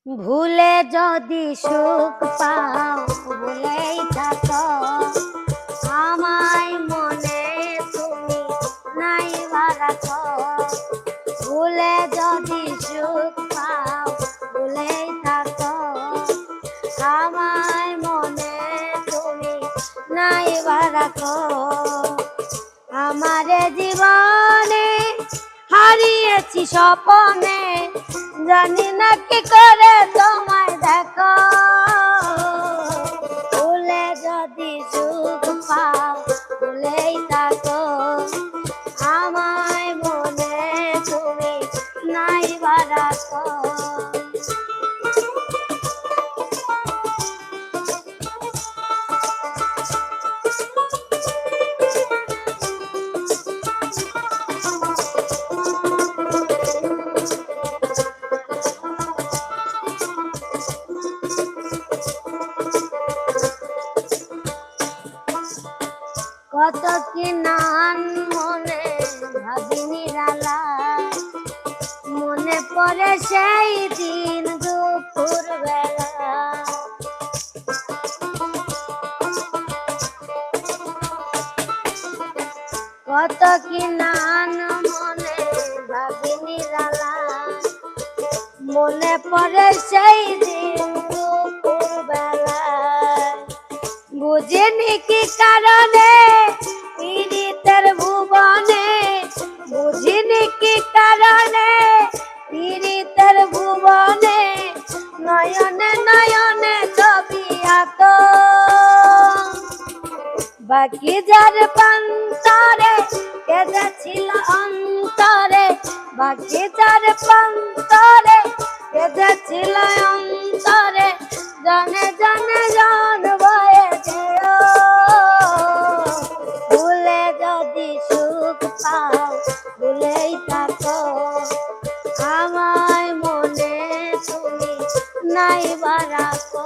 ভুলে যদি সুখ পাও ভুলেই থাকো আমায় মনে তুমি নাইবা রাখো। ভুলে যদি সুখ পাও ভুলেই থাকো আমায় মনে তুমি নাইবা রাখো। আমারে জীবনে হারিয়েছি স্বপনে জানি না কি করে তোমায় দেখো। ভুলে যদি সুখ পাও ভুলেই থাকো আমায় মনে তুমি নাইবা রাখো। কত কি নান মনে ভাবিনি রালা মনে পড়ে সেই দিন দুপুর বেলা। কত কি নান মনে ভাবিনি রালা মনে পড়ে সেই দিন দুপুর বেলা। বুঝিনি কি কারণে পীড়িতের ভুবনে বুঝিনি কি কারণে পীড়িতের ভুবনে নয়নে নয়নে ছবি আঁকো। বাকি যার প্রান্তরে কেঁদেছিল অন্তরে বাকি যার প্রান্তরে কেঁদেছিল অন্তরে জানে জানে জান বয়ে যেও। ভুলে যদি সুখ পাও ভুলেই থাকো আমায় মনে তুমি নাইবা রাখো।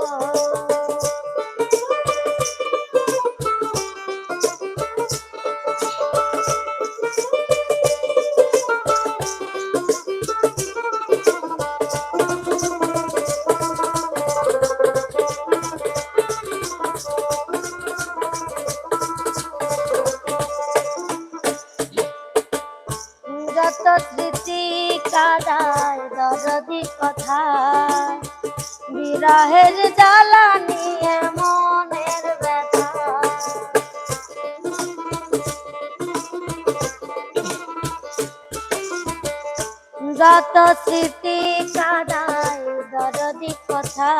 যত স্মৃতি কাদায় দরদি কথা বিরহের জ্বালা নিয়ে মনের ব্যথা। যত স্মৃতি কাদায় দরদি কথা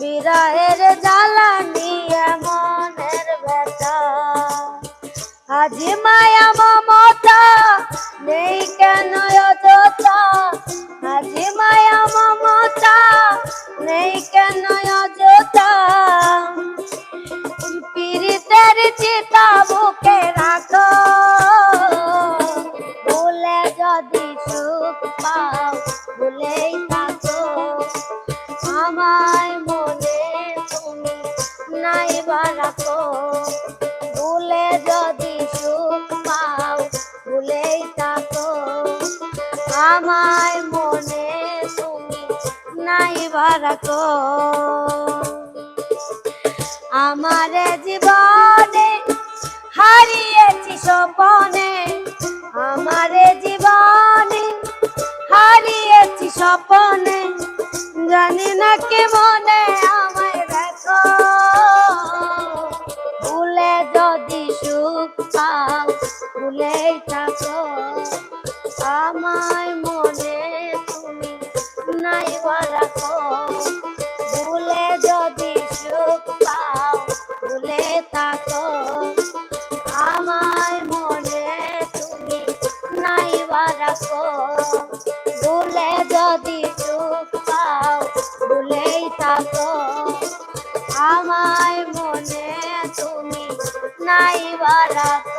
বিরহের জ্বালা নিয়ে মনের ব্যথা। আজি মায়া মমতা নেই কেন অযথা আজি মায়া মমতা নেই কেন অযথা। পীড়িতের চিতা বুকে রাখো ভুলে যদি সুখ পাও ভুলেই থাকো আমায় মনে তুমি নাইবা রাখো। ভুলে যদি সুখ পাও ভুলেই থাকো আমায় মনে তুমি নাইবা রাখো। আমারে জীবনে হারিয়েছি স্বপনে আমারে জীবনে হারিয়েছি স্বপনে জানি না কে মনে আমায় দেখো। ভুলে যদি সুখ পাও ভুলেই থাকো আমায় মনে তুমি নাইবা রাখো। ভুলে যদি সুখ পাও ভুলে থাকো আমায় মনে তুমি নাইবা রাখো। ভুলে যদি সুখ পাও ভুলেই থাকো আমায় মনে তুমি নাইবা রাখো।